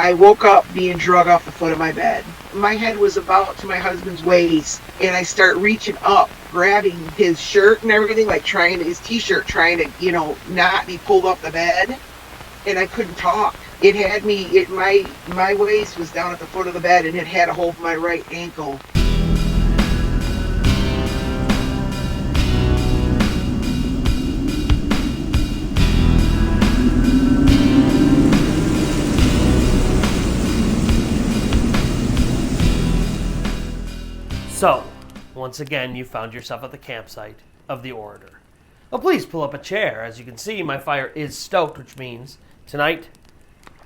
I woke up being drug off the foot of my bed. My head was about to my husband's waist, and I start reaching up, grabbing his shirt and everything, like his t-shirt, trying to, not be pulled off the bed. And I couldn't talk. It had me, my waist was down at the foot of the bed, and it had a hold of my right ankle. So, once again, you found yourself at the campsite of the Orator. Well, please pull up a chair. As you can see, my fire is stoked, which means tonight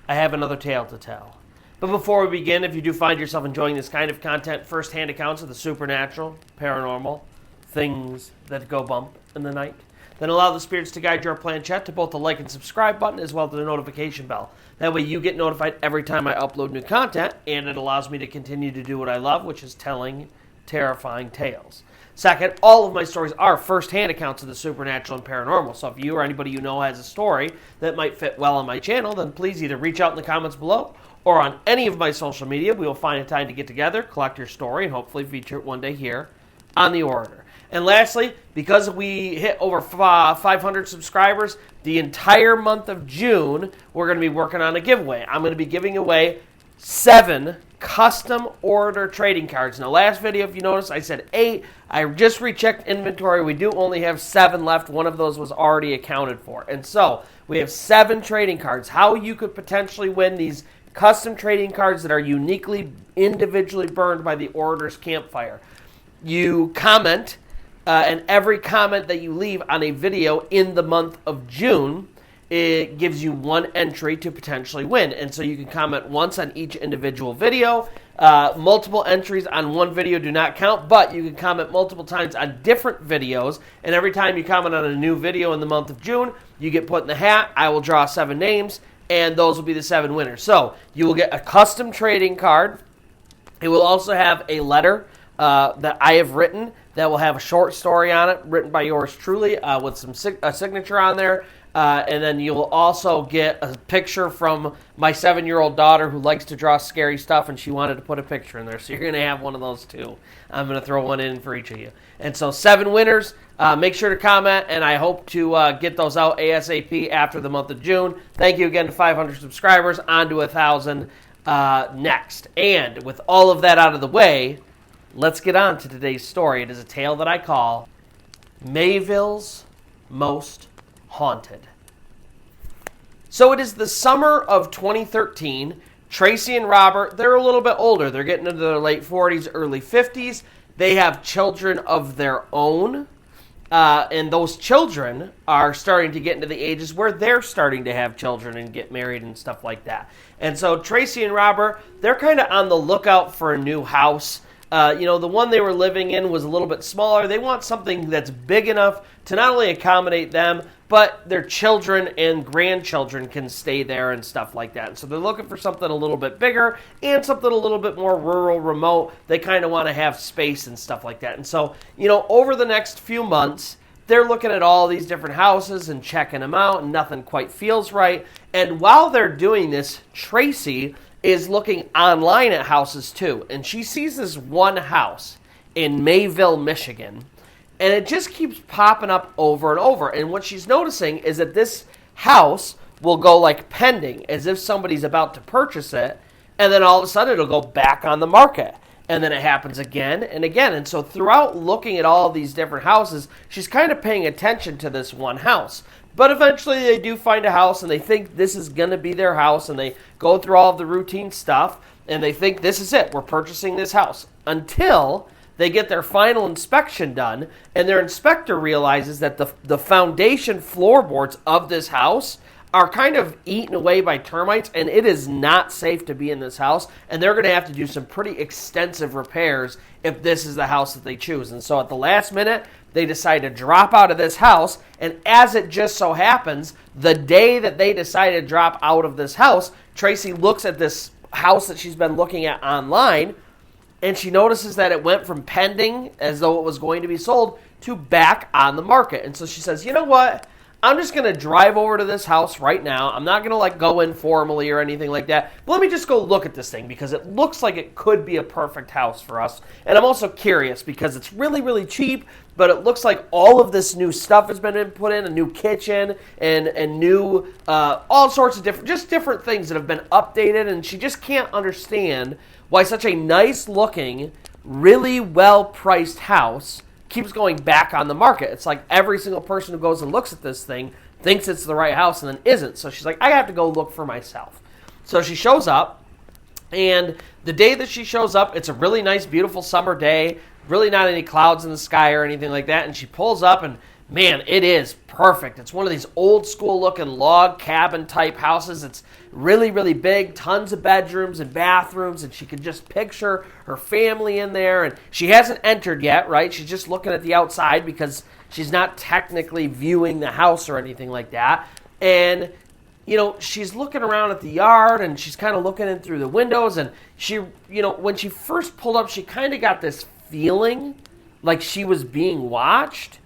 I have another tale to tell. But before we begin, if you do find yourself enjoying this kind of content, first-hand accounts of the supernatural, paranormal, things that go bump in the night, then allow the spirits to guide your planchette to both the like and subscribe button as well as the notification bell. That way you get notified every time I upload new content, and it allows me to continue to do what I love, which is telling terrifying tales. Second, all of my stories are first-hand accounts of the supernatural and paranormal. So if you or anybody you know has a story that might fit well on my channel, then please either reach out in the comments below or on any of my social media. We will find a time to get together, collect your story, and hopefully feature it one day here on the Orator. And lastly, because we hit over 500 subscribers, the entire month of June, we're going to be working on a giveaway. I'm going to be giving away 7 custom Orator trading cards. In the last video, if you notice, I said 8. I just rechecked inventory. We do only have 7 left. One of those was already accounted for. And so we have 7 trading cards. How you could potentially win these custom trading cards that are uniquely, individually burned by the Orator's campfire. You comment, and every comment that you leave on a video in the month of June, it gives you 1 entry to potentially win. And so you can comment once on each individual video. Multiple entries on one video do not count, but you can comment multiple times on different videos. And every time you comment on a new video in the month of June, you get put in the hat. I will draw 7 names, and those will be the 7 winners. So you will get a custom trading card. It will also have a letter that I have written that will have a short story on it, written by yours truly, with a signature on there. And then you'll also get a picture from my 7-year-old daughter who likes to draw scary stuff, and she wanted to put a picture in there. So you're going to have one of those too. I'm going to throw one in for each of you. And so 7 winners. Make sure to comment, and I hope to get those out ASAP after the month of June. Thank you again to 500 subscribers. On to 1,000 next. And with all of that out of the way, let's get on to today's story. It is a tale that I call Mayville's Most Haunted. So it is the summer of 2013. Tracy and Robert, they're a little bit older. They're getting into their late 40s, early 50s. They have children of their own. And those children are starting to get into the ages where they're starting to have children and get married and stuff like that. And so Tracy and Robert, they're kind of on the lookout for a new house. The one they were living in was a little bit smaller. They want something that's big enough to not only accommodate them, but their children and grandchildren can stay there and stuff like that. And so they're looking for something a little bit bigger and something a little bit more rural, remote. They kind of want to have space and stuff like that. And so, over the next few months, they're looking at all these different houses and checking them out, and nothing quite feels right. And while they're doing this, Tracy is looking online at houses too. And she sees this one house in Mayville, Michigan. And it just keeps popping up over and over. And what she's noticing is that this house will go like pending, as if somebody's about to purchase it. And then all of a sudden it'll go back on the market. And then it happens again and again. And so throughout looking at all these different houses, she's kind of paying attention to this one house. But eventually they do find a house, and they think this is going to be their house, and they go through all of the routine stuff, and they think this is it. We're purchasing this house. Until they get their final inspection done, and their inspector realizes that the foundation floorboards of this house are kind of eaten away by termites, and it is not safe to be in this house, and they're going to have to do some pretty extensive repairs if this is the house that they choose. And so at the last minute, they decide to drop out of this house, and as it just so happens, the day that they decide to drop out of this house, Tracy looks at this house that she's been looking at online, and she notices that it went from pending, as though it was going to be sold, to back on the market. And so she says, you know what? I'm just going to drive over to this house right now. I'm not going to like go in formally or anything like that. But let me just go look at this thing because it looks like it could be a perfect house for us. And I'm also curious because it's really, really cheap, but it looks like all of this new stuff has been put in, a new kitchen and new, all sorts of different things that have been updated. And she just can't understand why such a nice looking, really well-priced house keeps going back on the market. It's like every single person who goes and looks at this thing thinks it's the right house and then isn't. So she's like, I have to go look for myself. So she shows up, and the day that she shows up, it's a really nice, beautiful summer day, really not any clouds in the sky or anything like that, and she pulls up, and man, it is perfect. It's one of these old school looking log cabin type houses. It's really, really big, tons of bedrooms and bathrooms, and she could just picture her family in there. And she hasn't entered yet, right? She's just looking at the outside because she's not technically viewing the house or anything like that. And, you know, she's looking around at the yard, and she's kind of looking in through the windows. And she, you know, when she first pulled up, she kind of got this feeling like she was being watched.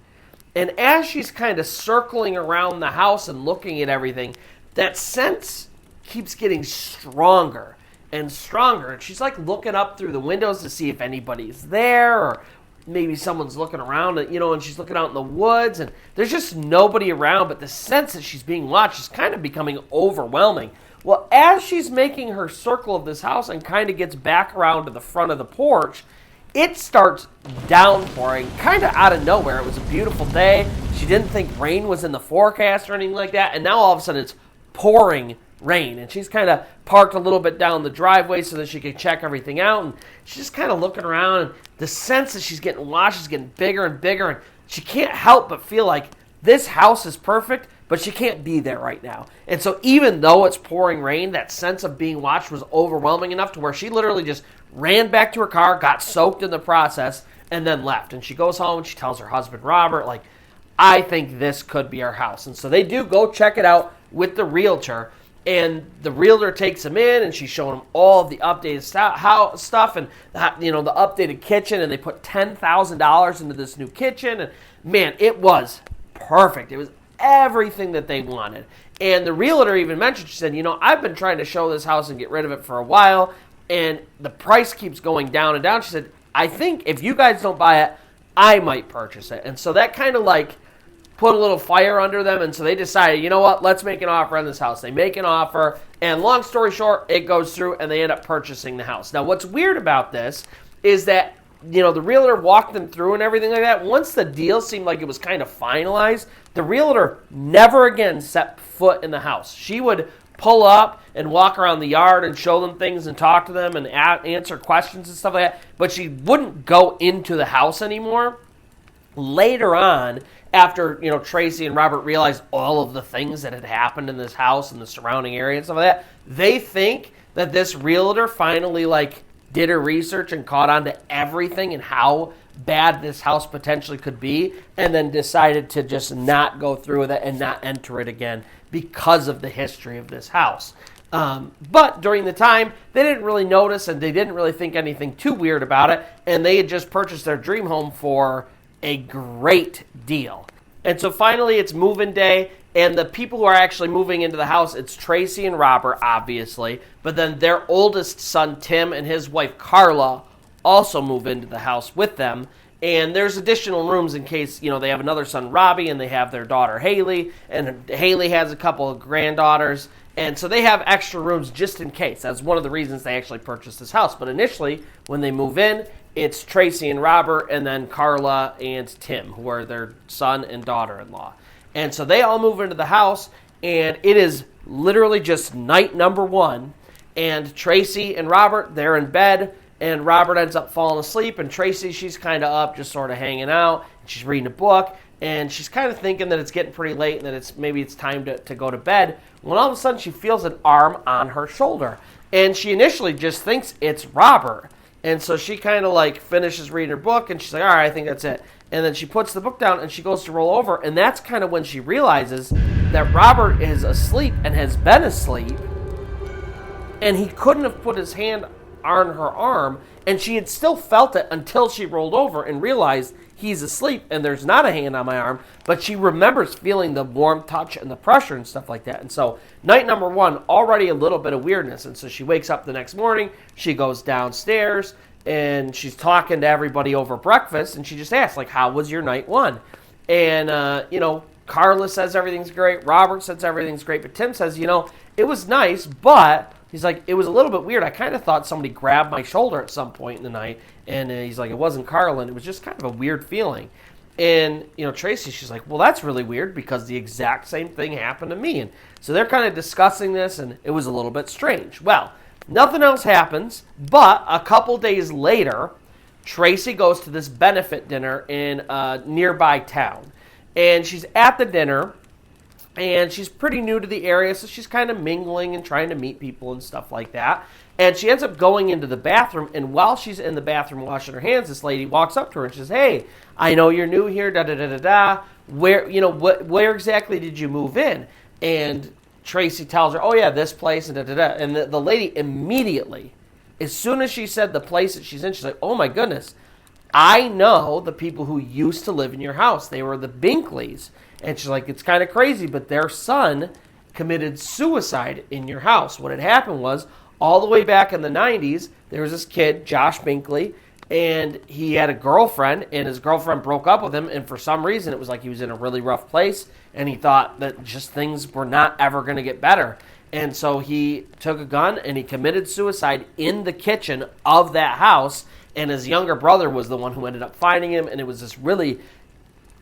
And as she's kind of circling around the house and looking at everything, that sense keeps getting stronger and stronger. And she's like looking up through the windows to see if anybody's there, or maybe someone's looking around, you know, and she's looking out in the woods, and there's just nobody around, but the sense that she's being watched is kind of becoming overwhelming. Well, as she's making her circle of this house and kind of gets back around to the front of the porch, it starts downpouring kind of out of nowhere. It was a beautiful day. She didn't think rain was in the forecast or anything like that. And now all of a sudden it's pouring rain. And she's kind of parked a little bit down the driveway so that she could check everything out. And she's just kind of looking around. And the sense that she's getting watched is getting bigger and bigger. And she can't help but feel like this house is perfect, but she can't be there right now. And so even though it's pouring rain, that sense of being watched was overwhelming enough to where she literally just ran back to her car, got soaked in the process, and then left. And she goes home and she tells her husband, Robert, like, I think this could be our house. And so they do go check it out with the realtor. And the realtor takes them in, and she's showing them all of the updated stuff and, you know, the updated kitchen. And they put $10,000 into this new kitchen. And, man, it was perfect. It was everything that they wanted. And the realtor even mentioned, she said, you know, I've been trying to show this house and get rid of it for a while, and the price keeps going down and down. She said, I think if you guys don't buy it, I might purchase it. And so that kind of like put a little fire under them, and so they decided, you know what, let's make an offer on this house. They make an offer, and long story short, it goes through, and they end up purchasing the house. Now, what's weird about this is that, you know, the realtor walked them through and everything like that. Once the deal seemed like it was kind of finalized, the realtor never again set foot in the house. She would pull up and walk around the yard and show them things and talk to them and answer questions and stuff like that, but she wouldn't go into the house anymore. Later on, after, you know, Tracy and Robert realized all of the things that had happened in this house and the surrounding area and stuff like that, they think that this realtor finally, like, did her research and caught on to everything and how bad this house potentially could be, and then decided to just not go through with it and not enter it again because of the history of this house. But during the time, they didn't really notice, and they didn't really think anything too weird about it, and they had just purchased their dream home for a great deal. And so finally, it's move-in day, and the people who are actually moving into the house, it's Tracy and Robert, obviously, but then their oldest son, Tim, and his wife, Carla, also move into the house with them. And there's additional rooms in case, you know, they have another son, Robbie, and they have their daughter, Haley, and Haley has a couple of granddaughters. And so they have extra rooms just in case. That's one of the reasons they actually purchased this house. But initially, when they move in, it's Tracy and Robert, and then Carla and Tim, who are their son and daughter-in-law. And so they all move into the house, and it is literally just night number one. And Tracy and Robert, they're in bed, and Robert ends up falling asleep. And Tracy, she's kind of up, just sort of hanging out. She's reading a book, and she's kind of thinking that it's getting pretty late and that maybe it's time to go to bed. When all of a sudden, she feels an arm on her shoulder. And she initially just thinks it's Robert. And so she kind of like finishes reading her book, and she's like, all right, I think that's it. And then she puts the book down, and she goes to roll over, and that's kind of when she realizes that Robert is asleep and has been asleep, and he couldn't have put his hand on her arm, and she had still felt it until she rolled over and realized he's asleep and there's not a hand on my arm, but she remembers feeling the warm touch and the pressure and stuff like that. And so night number 1, already a little bit of weirdness. And so she wakes up the next morning, she goes downstairs, and she's talking to everybody over breakfast, and she just asks, like, how was your night 1? And, Carla says everything's great, Robert says everything's great, but Tim says, it was nice, but he's like, it was a little bit weird. I kind of thought somebody grabbed my shoulder at some point in the night, and he's like, it wasn't Carla, and it was just kind of a weird feeling. And, Tracy, she's like, well, that's really weird because the exact same thing happened to me. And so they're kind of discussing this, and it was a little bit strange. Well, nothing else happens, but a couple days later, Tracy goes to this benefit dinner in a nearby town. And she's at the dinner, and she's pretty new to the area, so she's kind of mingling and trying to meet people and stuff like that. And she ends up going into the bathroom, and while she's in the bathroom washing her hands, this lady walks up to her and says, hey, I know you're new here, da-da-da-da-da. Where exactly did you move in? And Tracy tells her, oh, yeah, this place, and da-da-da. And the lady immediately, as soon as she said the place that she's in, she's like, oh, my goodness, I know the people who used to live in your house. They were the Binkleys. And she's like, it's kind of crazy, but their son committed suicide in your house. What had happened was, all the way back in the 90s, there was this kid, Josh Binkley, and he had a girlfriend, and his girlfriend broke up with him, and for some reason, it was like he was in a really rough place, and he thought that just things were not ever going to get better. And so he took a gun, and he committed suicide in the kitchen of that house, and his younger brother was the one who ended up finding him, and it was this really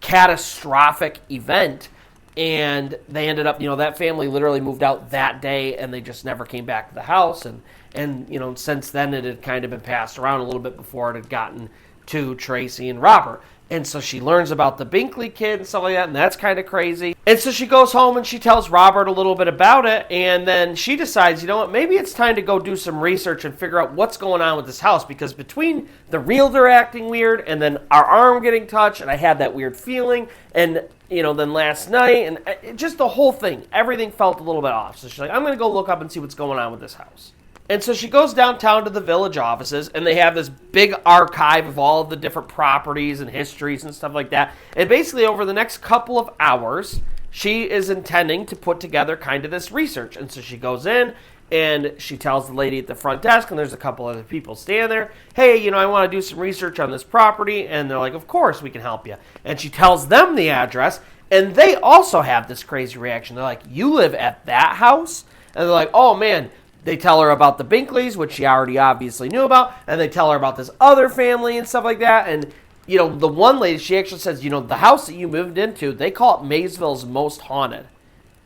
catastrophic event. And they ended up, that family literally moved out that day, and they just never came back to the house. And since then it had kind of been passed around a little bit before it had gotten to Tracy and Robert. And so she learns about the Binkley kid and stuff like that, and that's kind of crazy. And so she goes home and she tells Robert a little bit about it, and then she decides, maybe it's time to go do some research and figure out what's going on with this house, because between the realtor acting weird and then our arm getting touched, and I had that weird feeling, and, then last night, and just the whole thing, everything felt a little bit off. So she's like, I'm going to go look up and see what's going on with this house. And so she goes downtown to the village offices, and they have this big archive of all of the different properties and histories and stuff like that. And basically, over the next couple of hours, she is intending to put together kind of this research. And so she goes in, and she tells the lady at the front desk, and there's a couple other people standing there, hey, I want to do some research on this property. And they're like, of course, we can help you. And she tells them the address, and they also have this crazy reaction. They're like, you live at that house? And they're like, oh, man. They tell her about the Binkleys, which she already obviously knew about, and they tell her about this other family and stuff like that. And, the one lady, she actually says, the house that you moved into, they call it Maysville's most haunted.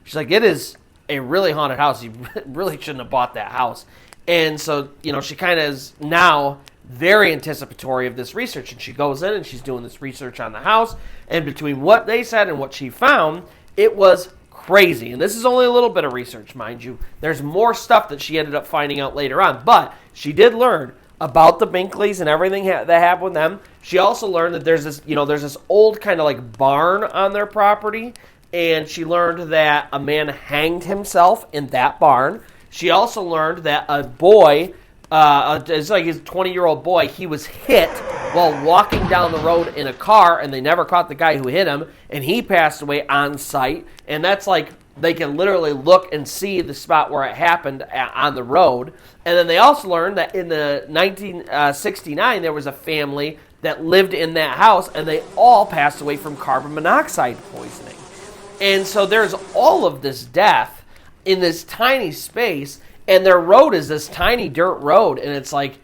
She's like, it is a really haunted house. You really shouldn't have bought that house. And so, she kind of is now very anticipatory of this research. And she goes in and she's doing this research on the house. And between what they said and what she found, it was crazy. And this is only a little bit of research, mind you. There's more stuff that she ended up finding out later on. But she did learn about the Binkleys and everything that happened with them. She also learned that there's this old kind of like barn on their property. And she learned that a man hanged himself in that barn. She also learned that a boy, it's like his 20-year-old boy, he was hit while walking down the road in a car, and they never caught the guy who hit him, and he passed away on site. And that's like, they can literally look and see the spot where it happened on the road. And then they also learned that in the 1969, there was a family that lived in that house, and they all passed away from carbon monoxide poisoning. And so there's all of this death in this tiny space, and their road is this tiny dirt road, and it's like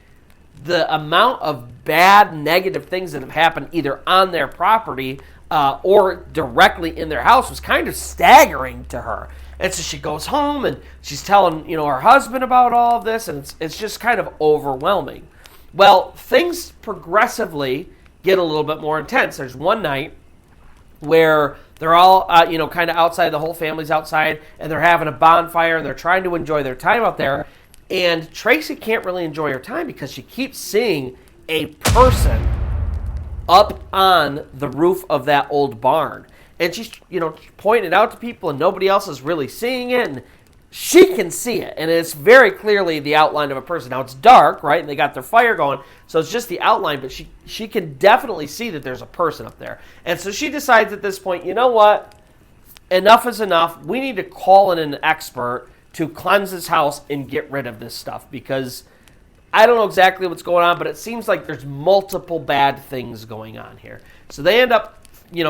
the amount of bad, negative things that have happened either on their property or directly in their house was kind of staggering to her. And so she goes home, and she's telling, her husband about all of this, and it's just kind of overwhelming. Well, things progressively get a little bit more intense. There's one night where they're all, kind of outside. The whole family's outside, and they're having a bonfire, and they're trying to enjoy their time out there. And Tracy can't really enjoy her time because she keeps seeing a person up on the roof of that old barn. And she's, pointing it out to people, and nobody else is really seeing it. And she can see it, and it's very clearly the outline of a person. Now, it's dark, right, and they got their fire going, so it's just the outline, but she can definitely see that there's a person up there. And so she decides at this point, you know what? Enough is enough. We need to call in an expert to cleanse this house and get rid of this stuff, because I don't know exactly what's going on, but it seems like there's multiple bad things going on here. So they end up,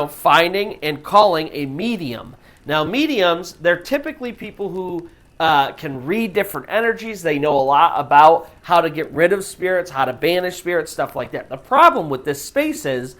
finding and calling a medium. Now, mediums, they're typically people who can read different energies. They know a lot about how to get rid of spirits, how to banish spirits, stuff like that. The problem with this space is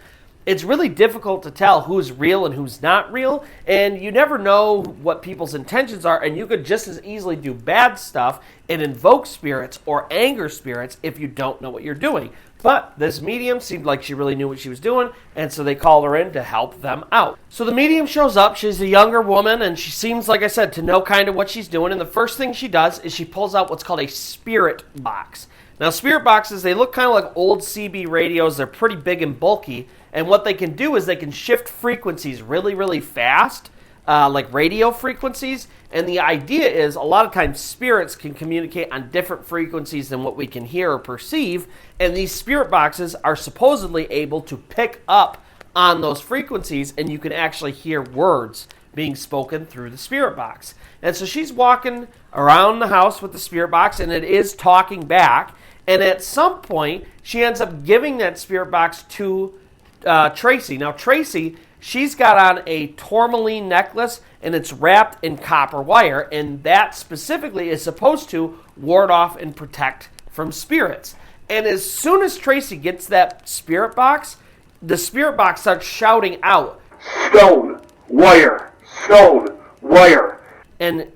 it's really difficult to tell who's real and who's not real, and you never know what people's intentions are, and you could just as easily do bad stuff and invoke spirits or anger spirits if you don't know what you're doing. But this medium seemed like she really knew what she was doing, and so they called her in to help them out. So the medium shows up. She's a younger woman, and she seems, like I said, to know kind of what she's doing, and the first thing she does is she pulls out what's called a spirit box. Now, spirit boxes, they look kind of like old CB radios. They're pretty big and bulky, and what they can do is they can shift frequencies really, really fast, like radio frequencies. And the idea is a lot of times spirits can communicate on different frequencies than what we can hear or perceive. And these spirit boxes are supposedly able to pick up on those frequencies, and you can actually hear words being spoken through the spirit box. And so she's walking around the house with the spirit box, and it is talking back. And at some point, she ends up giving that spirit box to Tracy. Now, Tracy, she's got on a tourmaline necklace, and it's wrapped in copper wire, and that specifically is supposed to ward off and protect from spirits. And as soon as Tracy gets that spirit box, the spirit box starts shouting out, "Stone, wire, stone, wire." And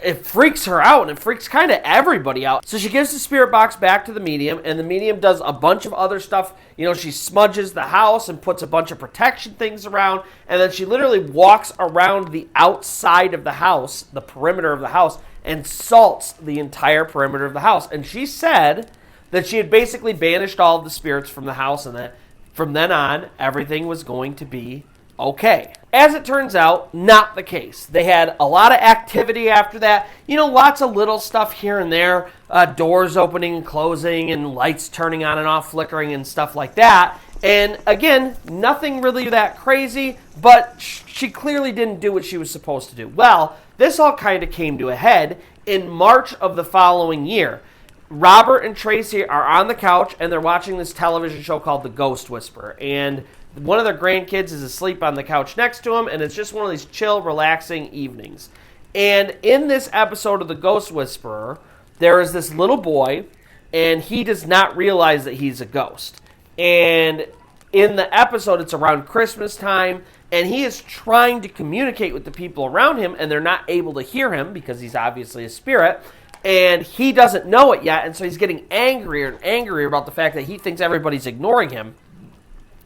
it freaks her out, and it freaks kind of everybody out. So she gives the spirit box back to the medium, and the medium does a bunch of other stuff. She smudges the house and puts a bunch of protection things around, and then she literally walks around the outside of the house, the perimeter of the house, and salts the entire perimeter of the house. And she said that she had basically banished all of the spirits from the house, and that from then on, everything was going to be okay. As it turns out, not the case. They had a lot of activity after that. Lots of little stuff here and there. Doors opening and closing and lights turning on and off, flickering and stuff like that. And again, nothing really that crazy, but she clearly didn't do what she was supposed to do. Well, this all kind of came to a head in March of the following year. Robert and Tracy are on the couch, and they're watching this television show called The Ghost Whisperer. And one of their grandkids is asleep on the couch next to him, and it's just one of these chill, relaxing evenings. And in this episode of The Ghost Whisperer, there is this little boy, and he does not realize that he's a ghost. And in the episode, it's around Christmas time, and he is trying to communicate with the people around him, and they're not able to hear him because he's obviously a spirit. And he doesn't know it yet, and so he's getting angrier and angrier about the fact that he thinks everybody's ignoring him.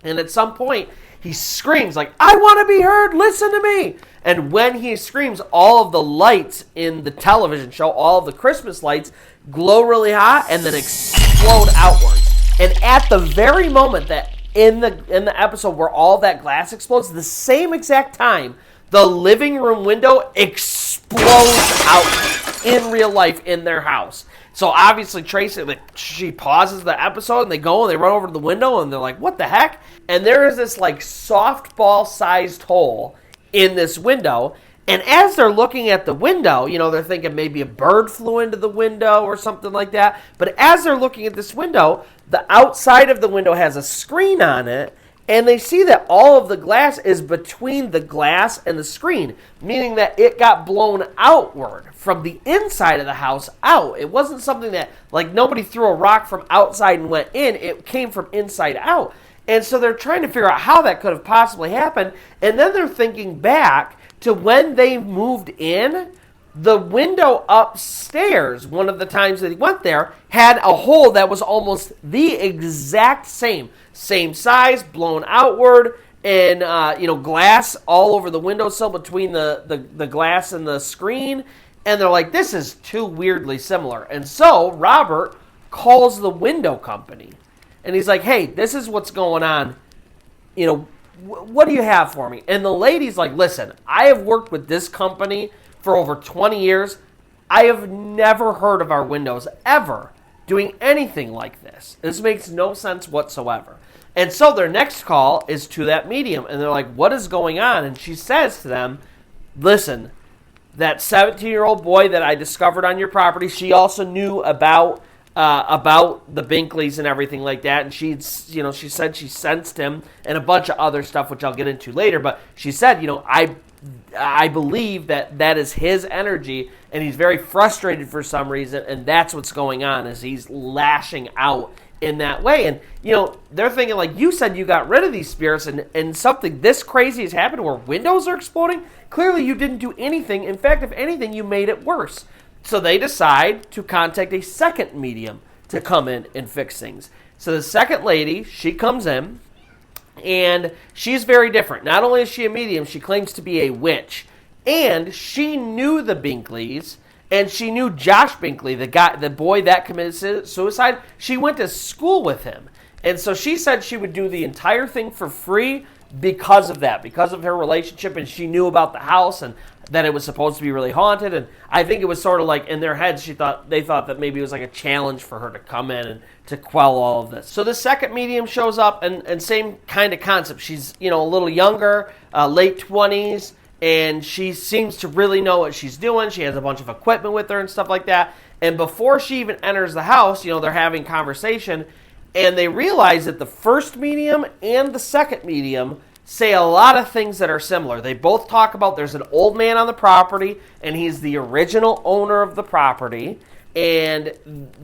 And at some point, he screams like, "I want to be heard, listen to me!" And when he screams, all of the lights in the television show, all of the Christmas lights, glow really hot and then explode outwards. And at the very moment that in the episode where all that glass explodes, the same exact time, the living room window explodes out in real life in their house. So obviously Tracy, she pauses the episode, and they go and they run over to the window, and they're like, "What the heck?" And there is this softball-sized hole in this window. And as they're looking at the window, they're thinking maybe a bird flew into the window or something like that. But as they're looking at this window, the outside of the window has a screen on it, and they see that all of the glass is between the glass and the screen, meaning that it got blown outward from the inside of the house out. It wasn't something that, nobody threw a rock from outside and went in. It came from inside out. And so they're trying to figure out how that could have possibly happened. And then they're thinking back to when they moved in. The window upstairs, one of the times that he went there, had a hole that was almost the exact same size, blown outward, and glass all over the windowsill between the glass and the screen. And they're like, this is too weirdly similar. And so Robert calls the window company, and he's like, "Hey, this is what's going on. What do you have for me?" And the lady's like, "Listen, I have worked with this company for over 20 years. I have never heard of our windows ever doing anything like this. This makes no sense whatsoever. And so their next call is to that medium, and they're like, what is going on? And she says to them, listen, that 17-year-old boy that I discovered on your property, she also knew about the Binkleys and everything like that, and she said she sensed him and a bunch of other stuff, which I'll get into later, but she said, I believe that is his energy, and he's very frustrated for some reason, and that's what's going on, is he's lashing out in that way. And, they're thinking, like, you said you got rid of these spirits, and something this crazy has happened where windows are exploding? Clearly you didn't do anything. In fact, if anything, you made it worse. So they decide to contact a second medium to come in and fix things. So the second lady, she comes in, and she's very different. Not only is she a medium, she claims to be a witch. And she knew the Binkleys, and she knew Josh Binkley, the boy that committed suicide. She went to school with him. And so she said she would do the entire thing for free because of that, because of her relationship, and she knew about the house and that it was supposed to be really haunted. And I think it was sort of like in their heads, they thought that maybe it was like a challenge for her to come in and to quell all of this. So the second medium shows up, and same kind of concept. She's a little younger, late 20s, and she seems to really know what she's doing. She has a bunch of equipment with her and stuff like that. And before she even enters the house, they're having conversation, and they realize that the first medium and the second medium say a lot of things that are similar. They both talk about there's an old man on the property, and he's the original owner of the property, and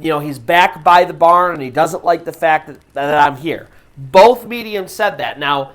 he's back by the barn, and he doesn't like the fact that I'm here. Both mediums said that. Now,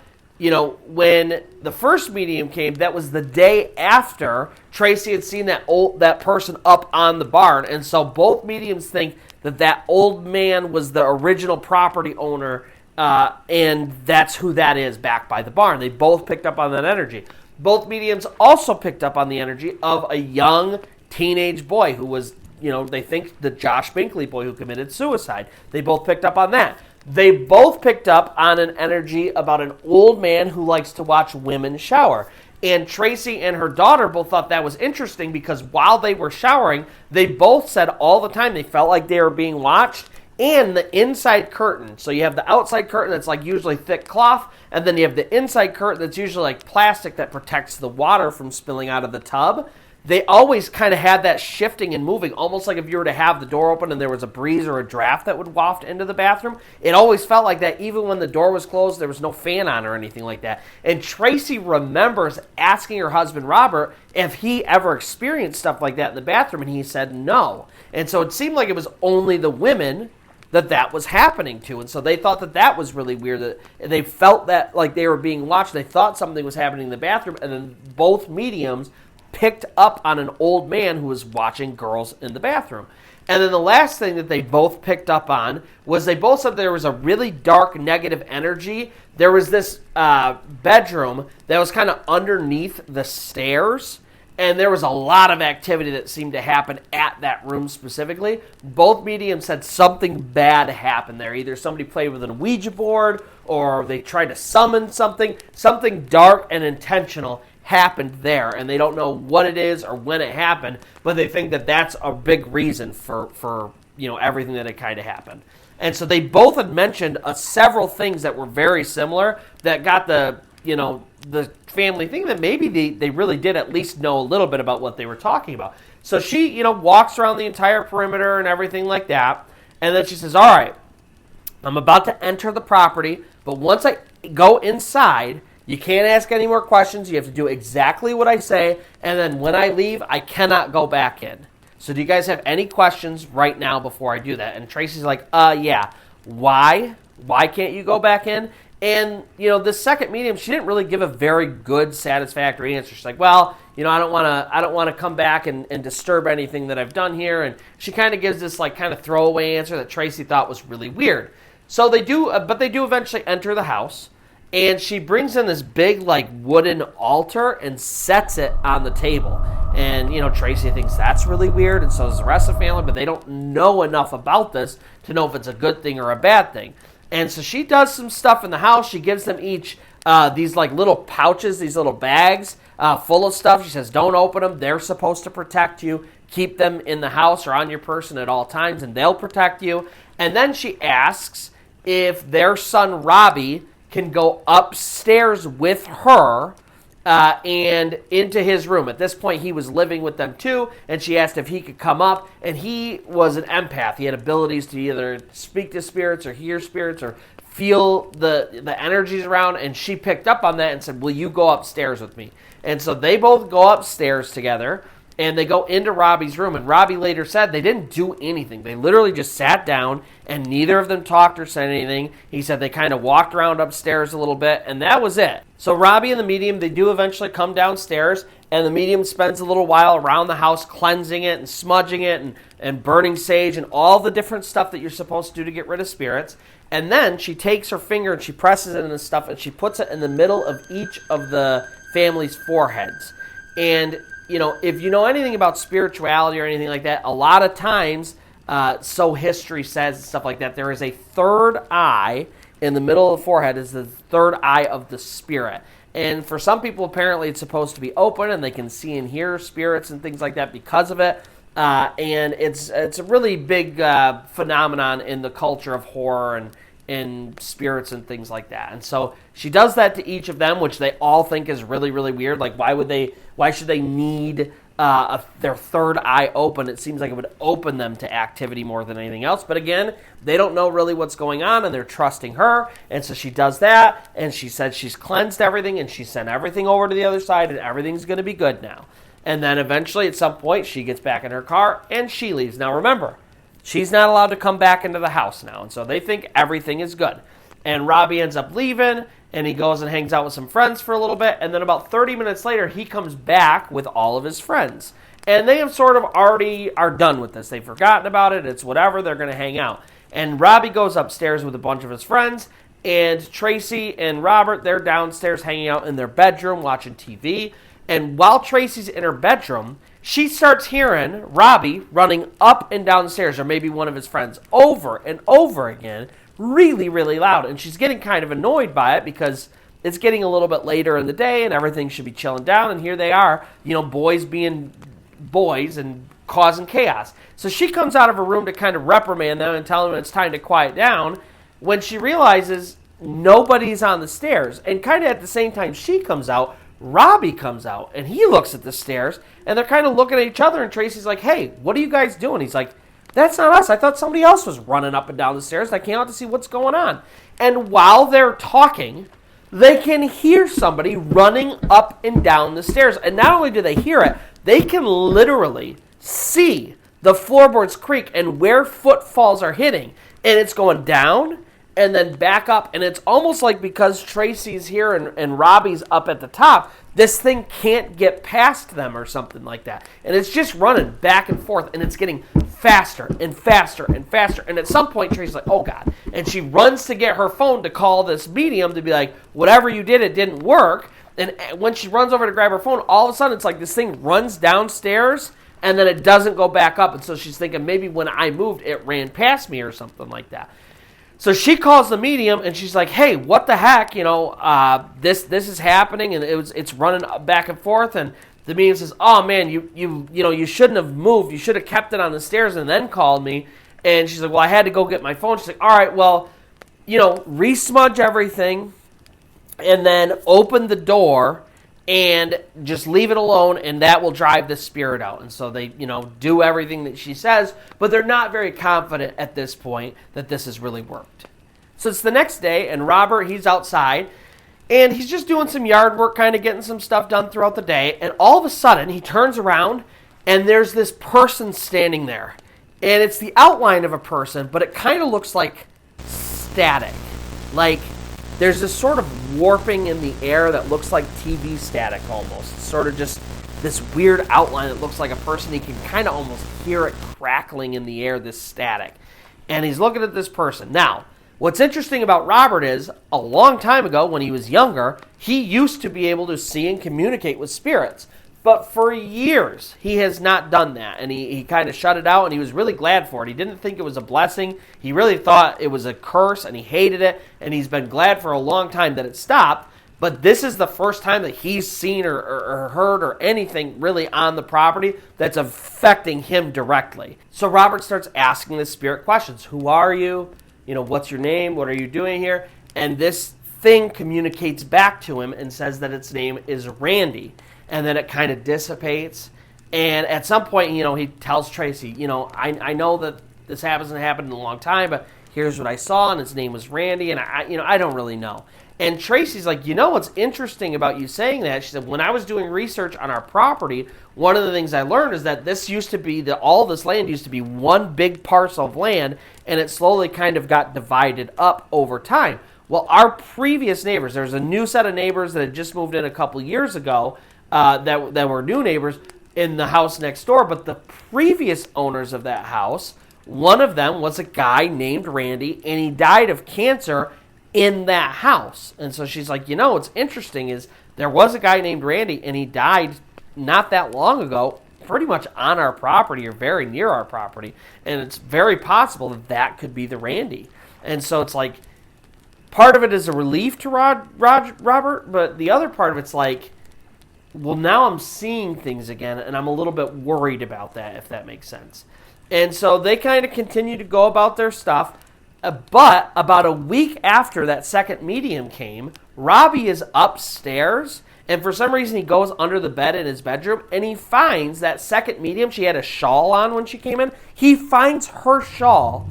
when the first medium came, that was the day after Tracy had seen that person up on the barn, and so both mediums think that old man was the original property owner, and that's who that is back by the barn. They both picked up on that energy. Both mediums also picked up on the energy of a young teenage boy who was, they think the Josh Binkley boy who committed suicide. They both picked up on that. They both picked up on an energy about an old man who likes to watch women shower. And Tracy and her daughter both thought that was interesting because while they were showering, they both said all the time they felt like they were being watched. And the inside curtain, so you have the outside curtain that's like usually thick cloth, and then you have the inside curtain that's usually like plastic that protects the water from spilling out of the tub. They always kind of had that shifting and moving, almost like if you were to have the door open and there was a breeze or a draft that would waft into the bathroom. It always felt like that even when the door was closed, there was no fan on or anything like that. And Tracy remembers asking her husband, Robert, if he ever experienced stuff like that in the bathroom, and he said no. And so it seemed like it was only the women that was happening to. And so they thought that was really weird. That they felt that like they were being watched. They thought something was happening in the bathroom, and then both mediums picked up on an old man who was watching girls in the bathroom. And then the last thing that they both picked up on was they both said there was a really dark negative energy. There was this bedroom that was kind of underneath the stairs, and there was a lot of activity that seemed to happen at that room specifically. Both mediums said something bad happened there. Either somebody played with a Ouija board, or they tried to summon something. Something dark and intentional happened there, and they don't know what it is or when it happened, but they think that that's a big reason for everything that had kind of happened. And so they both had mentioned several things that were very similar that got the family thinking that maybe they really did at least know a little bit about what they were talking about. So she, walks around the entire perimeter and everything like that, and then she says, all right, I'm about to enter the property, but once I go inside, you can't ask any more questions. You have to do exactly what I say, and then when I leave, I cannot go back in. So do you guys have any questions right now before I do that? And Tracy's like, yeah. Why? Why can't you go back in? And, the second medium, she didn't really give a very good, satisfactory answer. She's like, well, I don't want to come back and disturb anything that I've done here. And she kind of gives this kind of throwaway answer that Tracy thought was really weird. So they do eventually enter the house. And she brings in this big, wooden altar and sets it on the table. And, Tracy thinks that's really weird, and so does the rest of the family, but they don't know enough about this to know if it's a good thing or a bad thing. And so she does some stuff in the house. She gives them each these, little pouches, these little bags full of stuff. She says, don't open them. They're supposed to protect you. keep them in the house or on your person at all times, and they'll protect you. And then she asks if their son Robbie can go upstairs with her and into his room. At this point, he was living with them too, and she asked if he could come up, and he was an empath. He had abilities to either speak to spirits or hear spirits or feel the energies around, and she picked up on that and said, will you go upstairs with me? And so they both go upstairs together, and they go into Robbie's room, and Robbie later said they didn't do anything. They literally just sat down, and neither of them talked or said anything. He said they kind of walked around upstairs a little bit, and that was it. So Robbie and the medium, they do eventually come downstairs, and the medium spends a little while around the house cleansing it and smudging it and burning sage and all the different stuff that you're supposed to do to get rid of spirits. And then she takes her finger and she presses it in the stuff, and she puts it in the middle of each of the family's foreheads. And if you know anything about spirituality or anything like that, a lot of times, so history says and stuff like that, there is a third eye in the middle of the forehead, is the third eye of the spirit. And for some people, apparently it's supposed to be open and they can see and hear spirits and things like that because of it. And it's a really big phenomenon in the culture of horror and spirits and things like that. And so she does that to each of them, which they all think is really, really weird. Like, why should they need their third eye open? It seems like it would open them to activity more than anything else. But again, they don't know really what's going on, and they're trusting her. And so she does that, and she said she's cleansed everything, and she sent everything over to the other side, and everything's going to be good now. And then eventually, at some point, she gets back in her car, and she leaves. Now remember, she's not allowed to come back into the house now, and so they think everything is good. And Robbie ends up leaving, and he goes and hangs out with some friends for a little bit, and then about 30 minutes later, he comes back with all of his friends. And they have sort of already are done with this. They've forgotten about it. It's whatever. They're going to hang out. And Robbie goes upstairs with a bunch of his friends, and Tracy and Robert, they're downstairs hanging out in their bedroom watching TV. And while Tracy's in her bedroom, she starts hearing Robbie running up and down the stairs, or maybe one of his friends, over and over again, really, really loud. And she's getting kind of annoyed by it because it's getting a little bit later in the day and everything should be chilling down. And here they are, boys being boys and causing chaos. So she comes out of her room to kind of reprimand them and tell them it's time to quiet down, when she realizes nobody's on the stairs. And kind of at the same time she comes out, Robbie comes out, and he looks at the stairs, and they're kind of looking at each other, and Tracy's like, hey, what are you guys doing? He's like, that's not us. I thought somebody else was running up and down the stairs. I came out to see what's going on. And while they're talking, they can hear somebody running up and down the stairs. And not only do they hear it, they can literally see the floorboards creak and where footfalls are hitting. And it's going down and then back up. And it's almost like because Tracy's here and Robbie's up at the top, this thing can't get past them or something like that. And it's just running back and forth, and it's getting faster and faster and faster. And at some point, Tracy's like, oh, God. And she runs to get her phone to call this medium to be like, whatever you did, it didn't work. And when she runs over to grab her phone, all of a sudden, it's like this thing runs downstairs, and then it doesn't go back up. And so she's thinking maybe when I moved, it ran past me or something like that. So she calls the medium, and she's like, hey, what the heck, this is happening, and it's running back and forth. And the medium says, oh, man, you shouldn't have moved. You should have kept it on the stairs and then called me. And she's like, well, I had to go get my phone. She's like, all right, well, re-smudge everything and then open the door and just leave it alone, and that will drive the spirit out. And so they, do everything that she says, but they're not very confident at this point that this has really worked. So it's the next day, and Robert, he's outside, and he's just doing some yard work, kind of getting some stuff done throughout the day, and all of a sudden, he turns around, and there's this person standing there. And it's the outline of a person, but it kind of looks like static. Like, there's this sort of warping in the air that looks like TV static almost. It's sort of just this weird outline that looks like a person. You can kind of almost hear it crackling in the air, this static. And he's looking at this person. Now, what's interesting about Robert is, a long time ago when he was younger, he used to be able to see and communicate with spirits. But for years, he has not done that, and he kind of shut it out, and he was really glad for it. He didn't think it was a blessing. He really thought it was a curse, and he hated it, and he's been glad for a long time that it stopped. But this is the first time that he's seen or heard or anything really on the property that's affecting him directly. So Robert starts asking the spirit questions. Who are you? What's your name? What are you doing here? And this thing communicates back to him and says that its name is Randy. And then it kind of dissipates. And at some point, he tells Tracy, I know that this hasn't happened in a long time, but here's what I saw, and his name was Randy, and I don't really know. And Tracy's like, what's interesting about you saying that? She said, when I was doing research on our property, one of the things I learned is that this used to be, all this land used to be one big parcel of land, and it slowly kind of got divided up over time. Well, our previous neighbors, there's a new set of neighbors that had just moved in a couple years ago that were new neighbors in the house next door, but the previous owners of that house, one of them was a guy named Randy, and he died of cancer in that house. And so she's like, what's interesting is there was a guy named Randy, and he died not that long ago, pretty much on our property or very near our property. And it's very possible that could be the Randy. And so it's like, part of it is a relief to Robert, but the other part of it's like, well, now I'm seeing things again, and I'm a little bit worried about that, if that makes sense. And so they kind of continue to go about their stuff. But about a week after that second medium came, Robbie is upstairs, and for some reason he goes under the bed in his bedroom, and he finds that second medium. She had a shawl on when she came in. He finds her shawl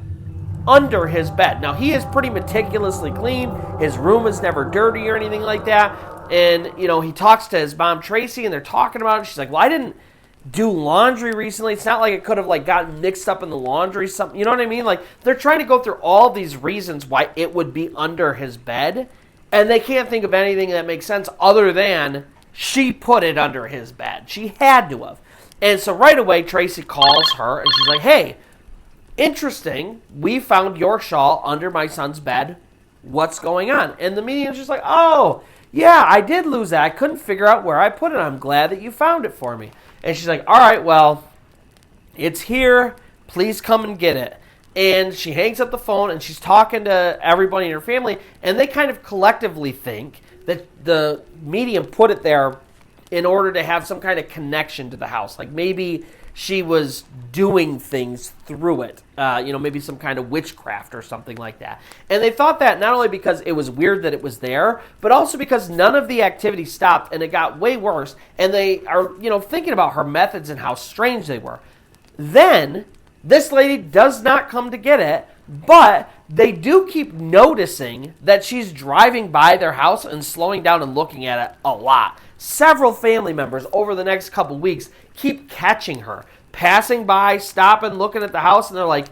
under his bed. Now, he is pretty meticulously clean. His room is never dirty or anything like that. And, he talks to his mom, Tracy, and they're talking about it. She's like, well, I didn't do laundry recently. It's not like it could have gotten mixed up in the laundry, something, you know what I mean? They're trying to go through all these reasons why it would be under his bed, and they can't think of anything that makes sense other than she put it under his bed. She had to have. And so right away, Tracy calls her, and she's like, hey, interesting, we found your shawl under my son's bed. What's going on? And the medium's just like, oh, yeah, I did lose that. I couldn't figure out where I put it. I'm glad that you found it for me. And she's like, all right, well, it's here. Please come and get it. And she hangs up the phone, and she's talking to everybody in her family, and they kind of collectively think that the medium put it there in order to have some kind of connection to the house. Like maybe she was doing things through it, maybe some kind of witchcraft or something like that. And they thought that not only because it was weird that it was there, but also because none of the activity stopped and it got way worse. And they are, thinking about her methods and how strange they were. Then this lady does not come to get it, but they do keep noticing that she's driving by their house and slowing down and looking at it a lot. Several family members over the next couple weeks keep catching her, passing by, stopping, looking at the house, and they're like,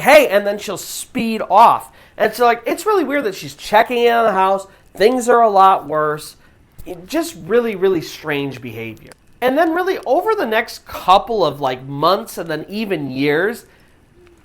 hey, and then she'll speed off. And so, it's really weird that she's checking in on the house. Things are a lot worse. Just really, really strange behavior. And then really over the next couple of months and then even years,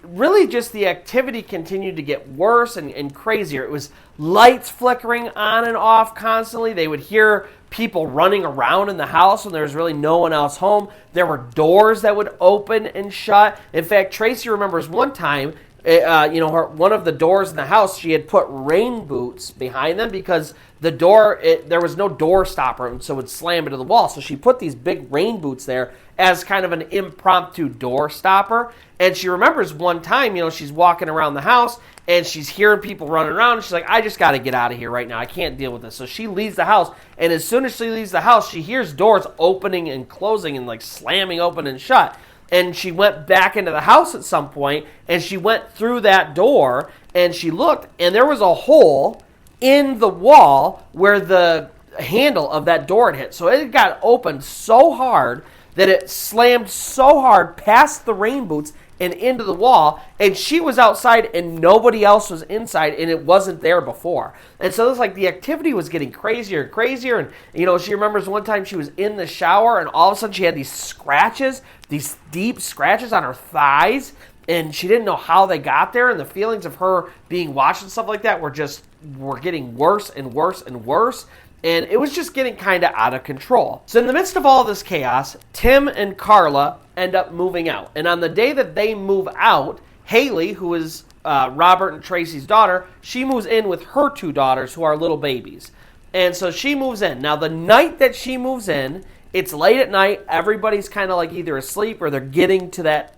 really just the activity continued to get worse and crazier. It was lights flickering on and off constantly. They would hear people running around in the house when there was really no one else home. There were doors that would open and shut. In fact, Tracy remembers one time, one of the doors in the house, she had put rain boots behind them because the door, there was no door stopper, and so it would slam into the wall. So she put these big rain boots there as kind of an impromptu door stopper. And she remembers one time, she's walking around the house and she's hearing people running around. And she's like, I just got to get out of here right now. I can't deal with this. So she leaves the house. And as soon as she leaves the house, she hears doors opening and closing and slamming open and shut. And she went back into the house at some point, and she went through that door, and she looked, and there was a hole in the wall where the handle of that door had hit. So it got opened so hard that it slammed so hard past the rain boots and into the wall, and she was outside and nobody else was inside, and it wasn't there before. And so it was the activity was getting crazier and crazier, and she remembers one time she was in the shower and all of a sudden she had these scratches, these deep scratches on her thighs, and she didn't know how they got there, and the feelings of her being watched and stuff like that were getting worse and worse and worse. And it was just getting kind of out of control. So in the midst of all this chaos, Tim and Carla end up moving out. And on the day that they move out, Haley, who is Robert and Tracy's daughter, she moves in with her two daughters who are little babies. And so she moves in. Now, the night that she moves in, it's late at night. Everybody's kind of like either asleep or they're getting to that,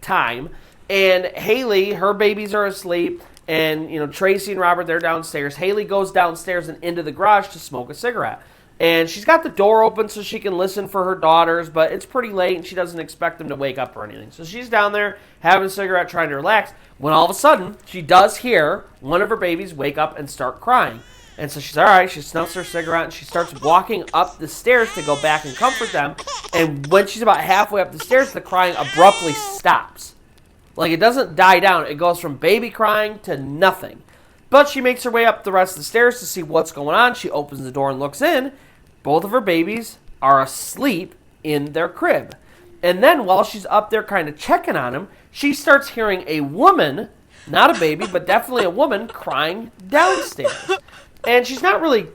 time. And Haley, her babies are asleep. And, Tracy and Robert, they're downstairs. Haley goes downstairs and into the garage to smoke a cigarette. And she's got the door open so she can listen for her daughters, but it's pretty late and she doesn't expect them to wake up or anything. So she's down there having a cigarette, trying to relax, when all of a sudden she does hear one of her babies wake up and start crying. And so she's all right, she snuffs her cigarette and she starts walking up the stairs to go back and comfort them. And when she's about halfway up the stairs, the crying abruptly stops. Like, it doesn't die down. It goes from baby crying to nothing. But she makes her way up the rest of the stairs to see what's going on. She opens the door and looks in. Both of her babies are asleep in their crib. And then while she's up there kind of checking on them, she starts hearing a woman, not a baby, but definitely a woman, crying downstairs. And she's not really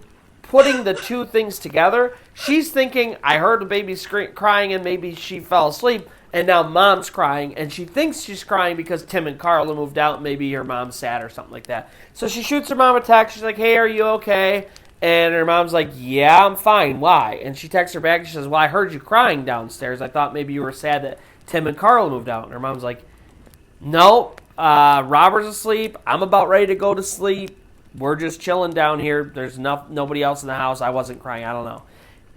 putting the two things together. She's thinking, I heard the baby crying and maybe she fell asleep. And now mom's crying, and she thinks she's crying because Tim and Carla moved out. Maybe her mom's sad or something like that. So she shoots her mom a text. She's like, hey, are you okay? And her mom's like, yeah, I'm fine. Why? And she texts her back and she says, well, I heard you crying downstairs. I thought maybe you were sad that Tim and Carla moved out. And her mom's like, no, Robert's asleep. I'm about ready to go to sleep. We're just chilling down here. There's nobody else in the house. I wasn't crying. I don't know.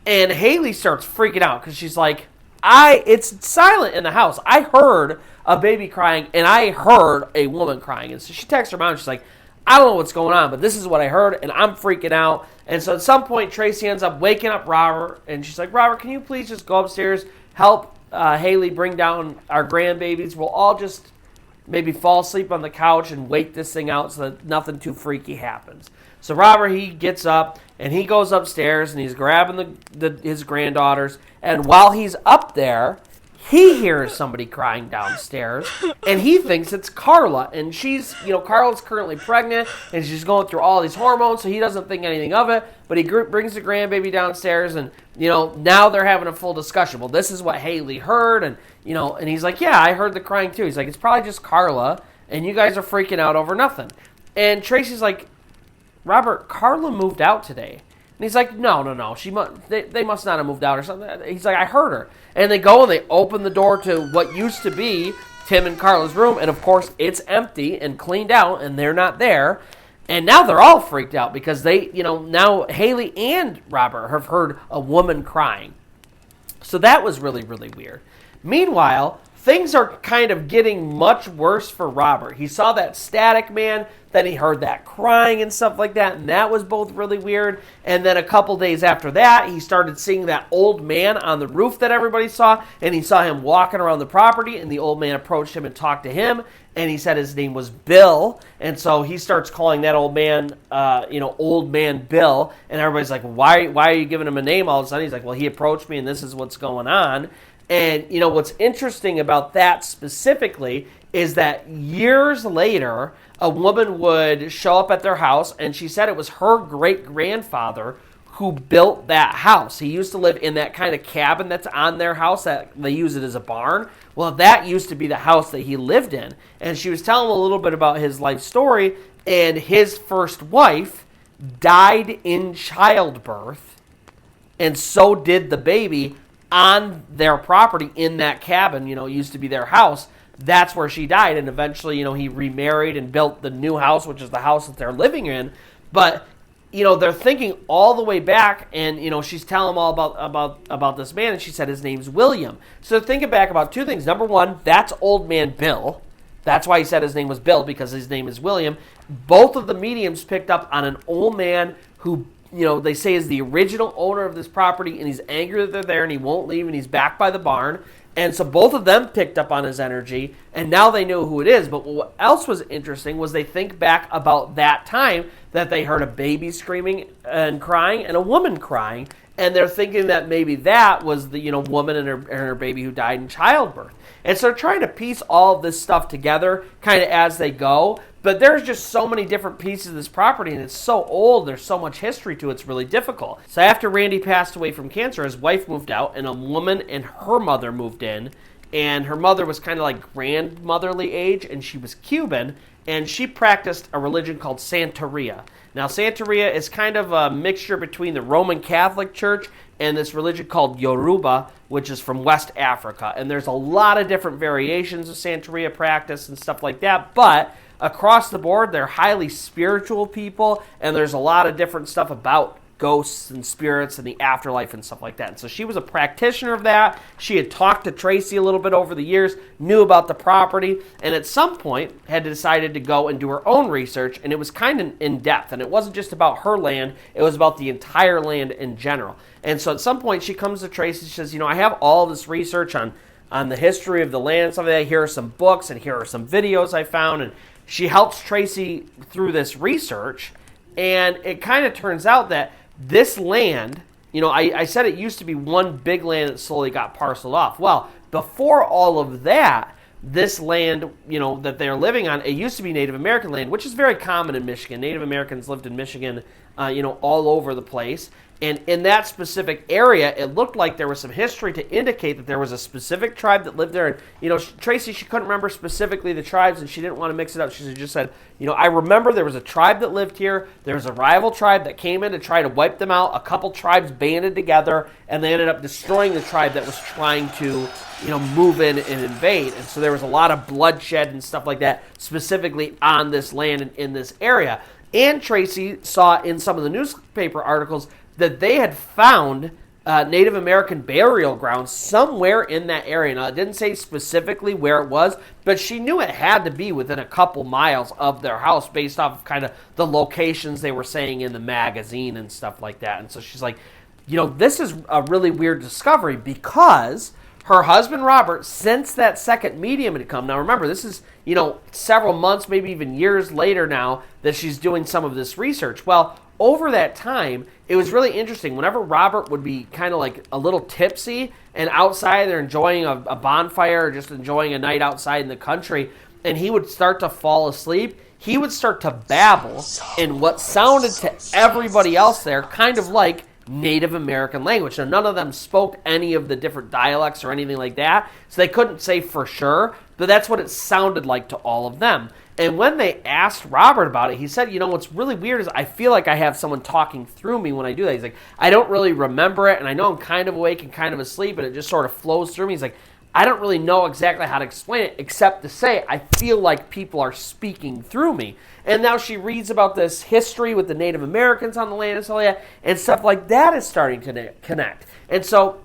And Haley starts freaking out because she's like, it's silent in the house. I heard a baby crying, and I heard a woman crying. And so she texts her mom, and she's like, I don't know what's going on, but this is what I heard, and I'm freaking out. And so at some point, Tracy ends up waking up Robert, and she's like, Robert, can you please just go upstairs, help Haley bring down our grandbabies? We'll all just maybe fall asleep on the couch and wait this thing out so that nothing too freaky happens. So Robert, he gets up, and he goes upstairs, and he's grabbing his granddaughters. And while he's up there, he hears somebody crying downstairs, and he thinks it's Carla. And she's, Carla's currently pregnant, and she's going through all these hormones, so he doesn't think anything of it. But he brings the grandbaby downstairs, and, now they're having a full discussion. Well, this is what Haley heard, and, and he's like, yeah, I heard the crying too. He's like, it's probably just Carla, and you guys are freaking out over nothing. And Tracy's like, Robert, Carla moved out today. And he's like, no. They must not have moved out or something. He's like, I heard her. And they go and they open the door to what used to be Tim and Carla's room. And, of course, it's empty and cleaned out, and they're not there. And now they're all freaked out because they, now Haley and Robert have heard a woman crying. So that was really, really weird. Meanwhile, things are kind of getting much worse for Robert. He saw that static man, then he heard that crying and stuff like that, and that was both really weird. And then a couple days after that, he started seeing that old man on the roof that everybody saw, and he saw him walking around the property, and the old man approached him and talked to him, and he said his name was Bill. And so he starts calling that old man, Old Man Bill, and everybody's like, why are you giving him a name all of a sudden? He's like, well, he approached me, and this is what's going on. And, what's interesting about that specifically is that years later, a woman would show up at their house, and she said it was her great-grandfather who built that house. He used to live in that kind of cabin that's on their house that they use it as a barn. Well, that used to be the house that he lived in. And she was telling him a little bit about his life story, and his first wife died in childbirth, and so did the baby on their property in that cabin, used to be their house. That's where she died, and eventually, he remarried and built the new house, which is the house that they're living in. But, they're thinking all the way back, and, she's telling them all about this man, and she said his name's William. So they're thinking back about two things. Number one, that's Old Man Bill. That's why he said his name was Bill, because his name is William. Both of the mediums picked up on an old man who they say is the original owner of this property, and he's angry that they're there, and he won't leave, and he's back by the barn. And so both of them picked up on his energy, and now they know who it is. But what else was interesting was they think back about that time that they heard a baby screaming and crying and a woman crying, and they're thinking that maybe that was the woman and her baby who died in childbirth. And so they're trying to piece all of this stuff together kind of as they go. But there's just so many different pieces of this property, and it's so old, there's so much history to it, it's really difficult. So after Randy passed away from cancer, his wife moved out, and a woman and her mother moved in. and her mother was kind of like grandmotherly age, and she was Cuban, and she practiced a religion called Santeria. Now, Santeria is kind of a mixture between the Roman Catholic Church and this religion called Yoruba, which is from West Africa. And there's a lot of different variations of Santeria practice and stuff like that, but across the board, they're highly spiritual people, and there's a lot of different stuff about ghosts and spirits and the afterlife and stuff like that. And so she was a practitioner of that. She had talked to Tracy a little bit over the years, knew about the property, and at some point had decided to go and do her own research, and it was kind of in depth. And it wasn't just about her land, it was about the entire land in general. And so at some point she comes to Tracy, she says, I have all this research on the history of the land and stuff like that. Here are some books and here are some videos I found. And she helps Tracy through this research, and it kind of turns out that this land, I said it used to be one big land that slowly got parceled off. Well, before all of that, this land, that they're living on, it used to be Native American land, which is very common in Michigan. Native Americans lived in Michigan, all over the place. And in that specific area, it looked like there was some history to indicate that there was a specific tribe that lived there. And, Tracy, she couldn't remember specifically the tribes, and she didn't want to mix it up. She just said, I remember there was a tribe that lived here. There was a rival tribe that came in to try to wipe them out. A couple tribes banded together, and they ended up destroying the tribe that was trying to, move in and invade. And so there was a lot of bloodshed and stuff like that, specifically on this land and in this area. And Tracy saw in some of the newspaper articles that they had found Native American burial grounds somewhere in that area. Now, it didn't say specifically where it was, but she knew it had to be within a couple miles of their house based off of kind of the locations they were saying in the magazine and stuff like that. And so she's like, this is a really weird discovery, because her husband, Robert, since that second medium had come, now remember, this is, several months, maybe even years later now that she's doing some of this research. Well, over that time, it was really interesting. Whenever Robert would be kind of like a little tipsy and outside, they're enjoying a bonfire or just enjoying a night outside in the country, and he would start to fall asleep, he would start to babble in what sounded to everybody else there kind of like Native American language. Now, none of them spoke any of the different dialects or anything like that, so they couldn't say for sure, but that's what it sounded like to all of them. And when they asked Robert about it, he said, what's really weird is I feel like I have someone talking through me when I do that. He's like, I don't really remember it, and I know I'm kind of awake and kind of asleep, and it just sort of flows through me. He's like, I don't really know exactly how to explain it, except to say I feel like people are speaking through me. And now she reads about this history with the Native Americans on the land and stuff like that is starting to connect. And so,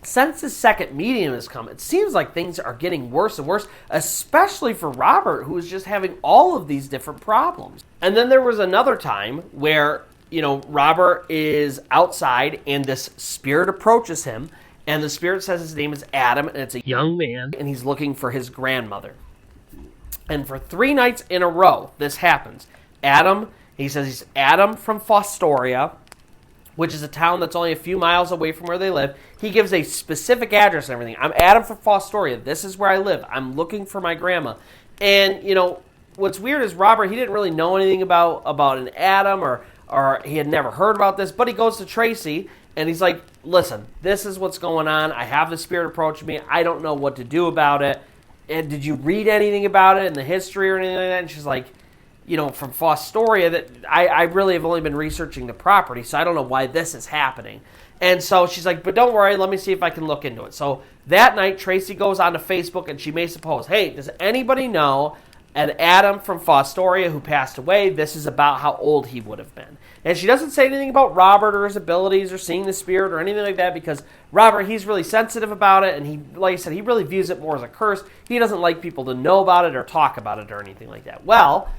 since the second medium has come, it seems like things are getting worse and worse, especially for Robert, who is just having all of these different problems. And then there was another time where, Robert is outside and this spirit approaches him, and the spirit says his name is Adam, and it's a young man, and he's looking for his grandmother. And for 3 nights in a row, this happens. He says he's Adam from Fostoria, which is a town that's only a few miles away from where they live. He gives a specific address and everything. I'm Adam from Fostoria. This is where I live. I'm looking for my grandma. And, what's weird is Robert, he didn't really know anything about an Adam, or he had never heard about this, but he goes to Tracy, and he's like, listen, this is what's going on. I have the spirit approach me. I don't know what to do about it. And did you read anything about it in the history or anything like that? And she's like, from Fostoria, that I really have only been researching the property, so I don't know why this is happening. And so she's like, but don't worry, let me see if I can look into it. So that night, Tracy goes onto Facebook, and she may suppose, hey, does anybody know an Adam from Fostoria who passed away? This is about how old he would have been. And she doesn't say anything about Robert or his abilities or seeing the spirit or anything like that, because Robert, he's really sensitive about it, and he, like I said, he really views it more as a curse. He doesn't like people to know about it or talk about it or anything like that. Well,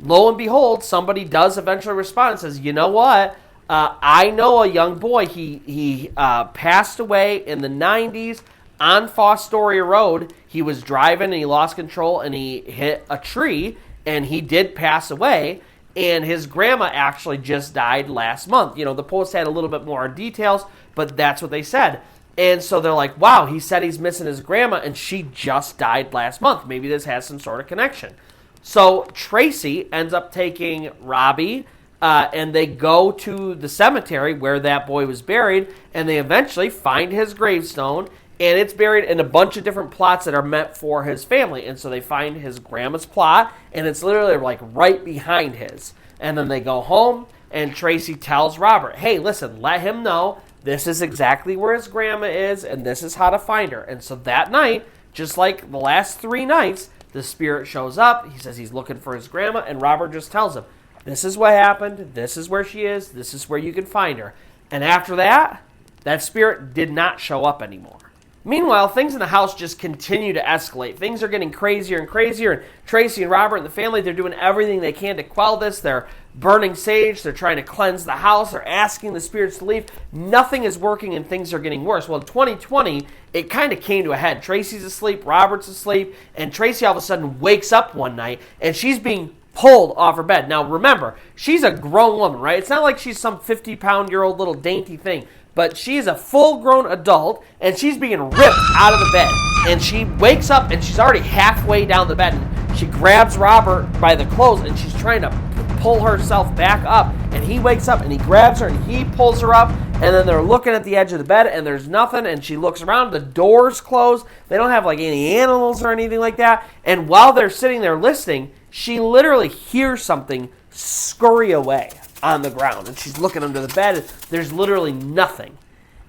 lo and behold, somebody does eventually respond and says, you know what? I know a young boy. He passed away in the 90s on Fostoria Road. He was driving, and he lost control, and he hit a tree, and he did pass away. And his grandma actually just died last month. The post had a little bit more details, but that's what they said. And so they're like, wow, he said he's missing his grandma, and she just died last month. Maybe this has some sort of connection. So Tracy ends up taking Robbie, and they go to the cemetery where that boy was buried, and they eventually find his gravestone, and it's buried in a bunch of different plots that are meant for his family. And so they find his grandma's plot, and it's literally like right behind his. And then they go home, and Tracy tells Robert, hey, listen, let him know this is exactly where his grandma is, and this is how to find her. And so that night, just like the last 3 nights, the spirit shows up. He says he's looking for his grandma, and Robert just tells him, this is what happened, this is where she is, this is where you can find her. And after that, that spirit did not show up anymore. Meanwhile, things in the house just continue to escalate. Things are getting crazier and crazier, and Tracy and Robert and the family, they're doing everything they can to quell this. They're burning sage, they're trying to cleanse the house, they're asking the spirits to leave. Nothing is working, and things are getting worse. Well, in 2020, it kind of came to a head. Tracy's asleep, Robert's asleep, and Tracy all of a sudden wakes up one night, and she's being pulled off her bed. Now, remember, she's a grown woman, right? It's not like she's some 50-pound-year-old little dainty thing. But she's a full-grown adult, and she's being ripped out of the bed. And she wakes up, and she's already halfway down the bed. And she grabs Robert by the clothes, and she's trying to pull herself back up. And he wakes up, and he grabs her, and he pulls her up. And then they're looking at the edge of the bed, and there's nothing. And she looks around. The door's closed. They don't have, like, any animals or anything like that. And while they're sitting there listening, she literally hears something scurry away on the ground, and she's looking under the bed. There's literally nothing,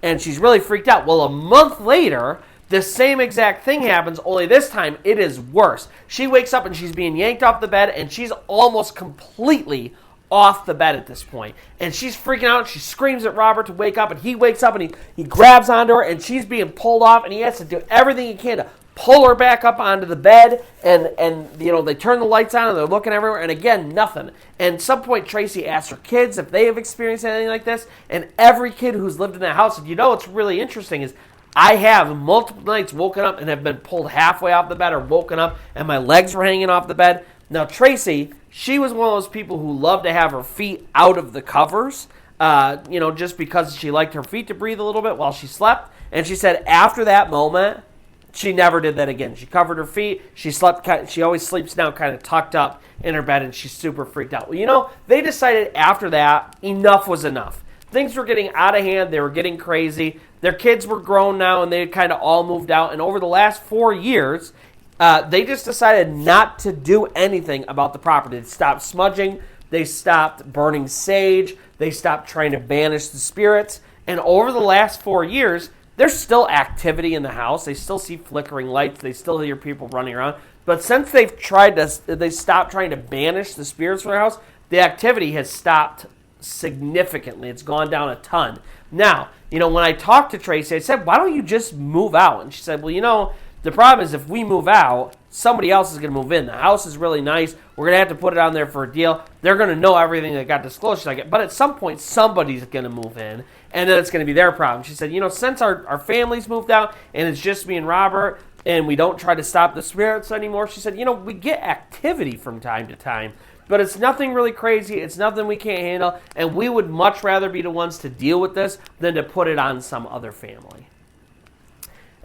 and she's really freaked out. Well, a month later, the same exact thing happens, only this time it is worse. She wakes up and she's being yanked off the bed, and she's almost completely off the bed at this point, and she's freaking out. She screams at Robert to wake up, and he wakes up, and he grabs onto her, and she's being pulled off, and he has to do everything he can to pull her back up onto the bed, and you know, they turn the lights on, and they're looking everywhere, and again, nothing. And at some point, Tracy asks her kids if they have experienced anything like this, and every kid who's lived in that house, and you know what's really interesting is, I have multiple nights woken up and have been pulled halfway off the bed, or woken up, and my legs were hanging off the bed. Now, Tracy, she was one of those people who loved to have her feet out of the covers, you know, just because she liked her feet to breathe a little bit while she slept, and she said after that moment, she never did that again. She covered her feet. She slept. She always sleeps now kind of tucked up in her bed, and she's super freaked out. Well, you know, they decided after that, enough was enough. Things were getting out of hand. They were getting crazy. Their kids were grown now, and they had kind of all moved out. And over the last 4 years, they just decided not to do anything about the property. They stopped smudging. They stopped burning sage. They stopped trying to banish the spirits. And over the last 4 years, there's still activity in the house. They still see flickering lights. They still hear people running around. But since they stopped trying to banish the spirits from their house, the activity has stopped significantly. It's gone down a ton. Now, you know, when I talked to Tracy, I said, why don't you just move out? And she said, well, you know, the problem is if we move out, somebody else is going to move in. The house is really nice. We're going to have to put it on there for a deal. They're going to know everything that got disclosed. She's like, but at some point, somebody's going to move in, and then it's going to be their problem. She said, you know, since our family's moved out, and it's just me and Robert, and we don't try to stop the spirits anymore, she said, you know, we get activity from time to time, but it's nothing really crazy. It's nothing we can't handle, and we would much rather be the ones to deal with this than to put it on some other family.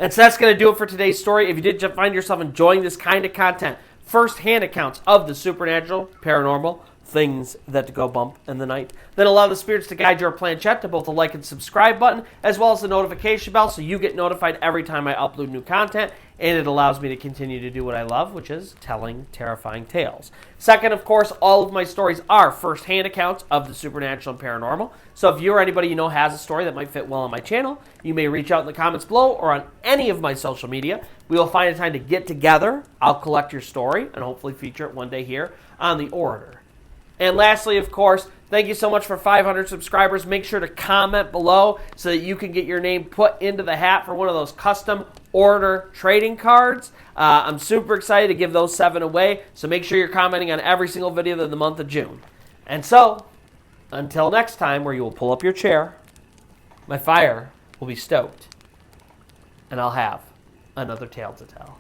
And so that's going to do it for today's story. If you did find yourself enjoying this kind of content, first-hand accounts of the supernatural, paranormal, things that go bump in the night, then allow the spirits to guide your planchette to both the like and subscribe button, as well as the notification bell, so you get notified every time I upload new content, and it allows me to continue to do what I love, which is telling terrifying tales. Second, of course, all of my stories are first-hand accounts of the supernatural and paranormal. So if you or anybody you know has a story that might fit well on my channel, you may reach out in the comments below or on any of my social media. We will find a time to get together. I'll collect your story and hopefully feature it one day here on the Orator. And lastly, of course, thank you so much for 500 subscribers. Make sure to comment below so that you can get your name put into the hat for one of those custom Orator trading cards. I'm super excited to give those 7 away, so make sure you're commenting on every single video of the month of June. And so, until next time, where you will pull up your chair, my fire will be stoked, and I'll have another tale to tell.